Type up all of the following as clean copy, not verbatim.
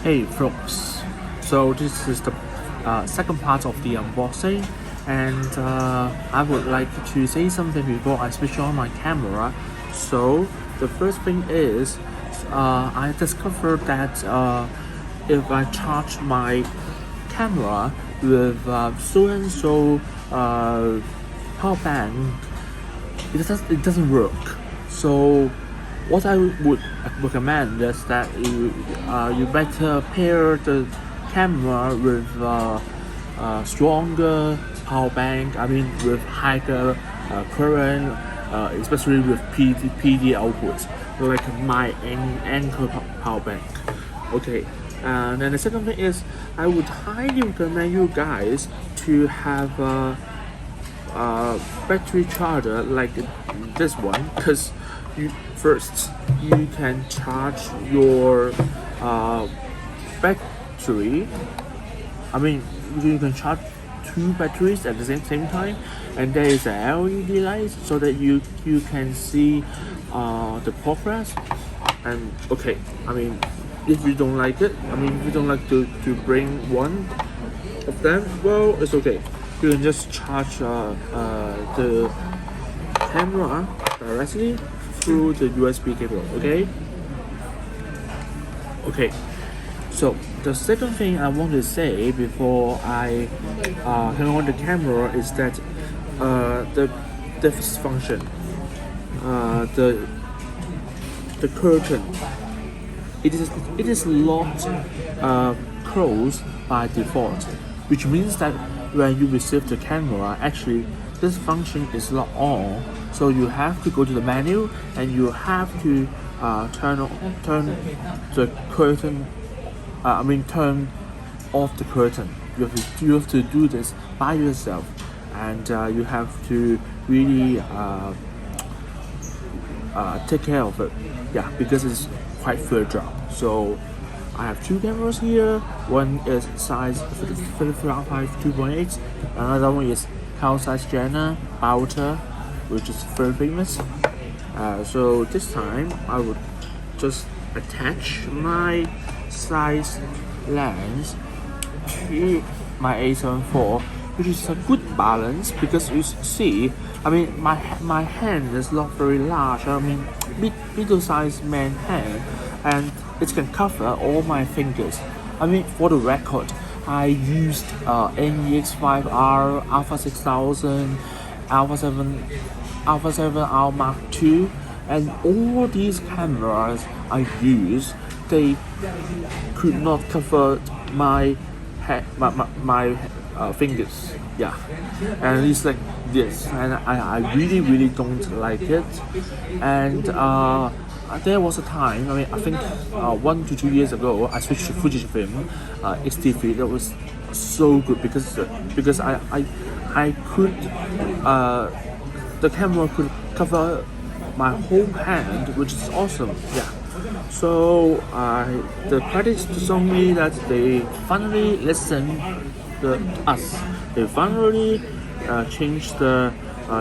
Hey folks, so this is the second part of the unboxing, and I would like to say something before I switch on my camera. So the first thing is I discovered that if I charge my camera with so and so power bank, it doesn't work. So what I would recommend is that you better pair the camera with stronger power bank. I mean with higher current, especially with PD output, like my Anchor power bank. Okay, and then the second thing is I would highly recommend you guys to have battery charger like this one, because you can charge your battery. I mean, you can charge two batteries at the same time, and there is a LED light so that you can see the progress. And okay, I mean, if you don't like it, if you don't like to bring one of them, well, it's okay. You can just charge the camera directly through the USB cable. Okay, so the second thing I want to say before I turn on the camera is that this function, the curtain, it is locked closed by default, which means that when you receive the camera, actually this function is not on. So you have to go to the menu and you have to turn the curtain. Turn off the curtain. You have to do this by yourself, and you have to really take care of it. Yeah, because it's quite fragile. So I have two cameras here. One is size 55 2.8. Another one is house size Jenna Bouter, which is very famous. So this time I would just attach my size lens to my A74, which is a good balance because you see, my hand is not very large. Middle size man hand, and it can cover all my fingers. For the record, I used NEX5R, Alpha 6000, Alpha 7R Mark II, and all these cameras I used, they could not cover my fingers. Yeah, and it's like this, and I really don't like it. And there was a time, I think 1 to 2 years ago, I switched to Fujifilm X-T3. That was so good because I could the camera could cover my whole hand, which is awesome. Yeah. So the credits to Sony that they finally listened to us. They finally changed the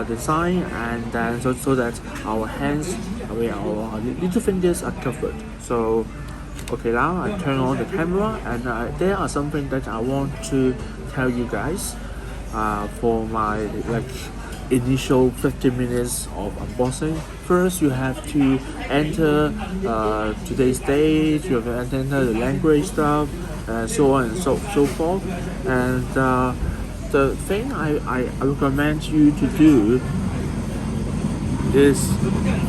design, and then so that our hands, our little fingers are covered. So okay, now I turn on the camera, and there are something that I want to tell you guys for my initial 15 minutes of unboxing. First, you have to enter today's date, you have to enter the language stuff, so on and so forth. And the thing I recommend you to do is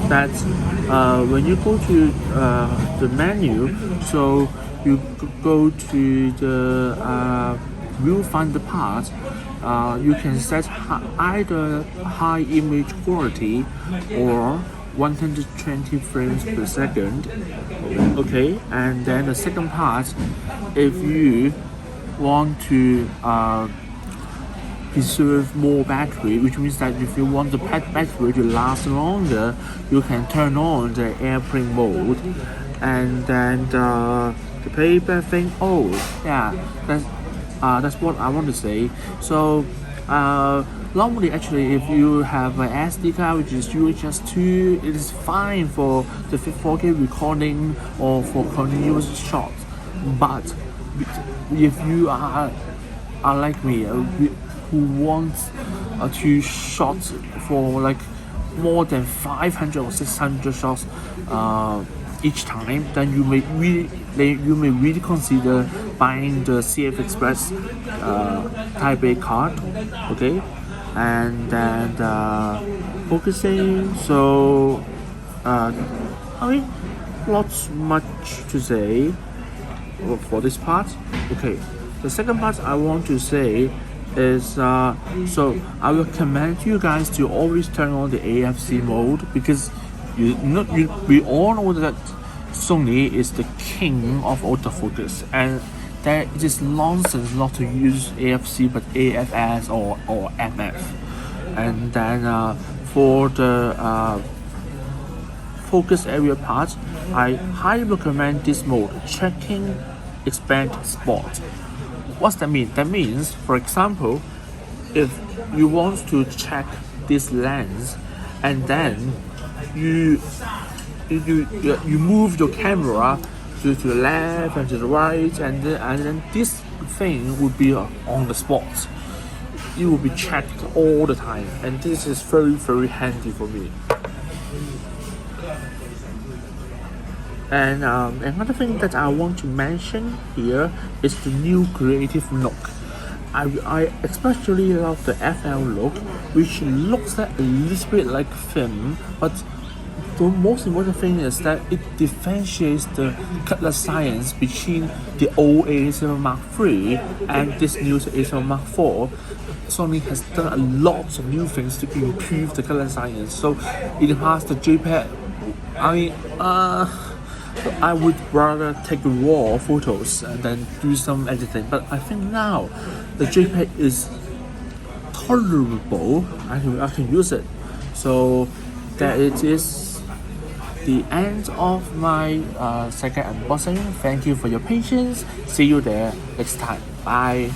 that when you go to the menu, so you go to the viewfinder part, you can set either high image quality or 120 frames per second. Okay, and then the second part, if you want to preserve more battery, which means that if you want the battery to last longer, you can turn on the airplane mode. And then the playback thing, oh yeah, that's what I want to say. So normally, actually, if you have an SD card which is UHS-2, it is fine for the 4K recording or for continuous shots. But if you are like me, who wants to shot for like more than 500 or 600 shots each time, then you may really consider buying the CF Express Type A card, okay, and then focusing. So I mean, not much to say for this part. Okay, the second part I want to say is so I will recommend you guys to always turn on the AFC mode, because we all know that Sony is the king of autofocus, and that it is nonsense not to use AFC but AFS or MF. And then for the focus area part, I highly recommend this mode, checking expand spot. What's that mean? That means, for example, if you want to check this lens, and then you move your camera to the left and to the right, and then this thing would be on the spot. It will be checked all the time, and this is very handy for me. And another thing that I want to mention here is the new creative look. I especially love the FL look, which looks like a little bit like film, but the most important thing is that it differentiates the color science between the old A7 Mark III and this new A7 Mark IV. Sony has done a lot of new things to improve the color science. So in the past, the JPEG, I would rather take raw photos and then do some editing. But I think now the JPEG is tolerable. I can use it. So that it is the end of my second unboxing. Thank you for your patience. See you there next time. Bye.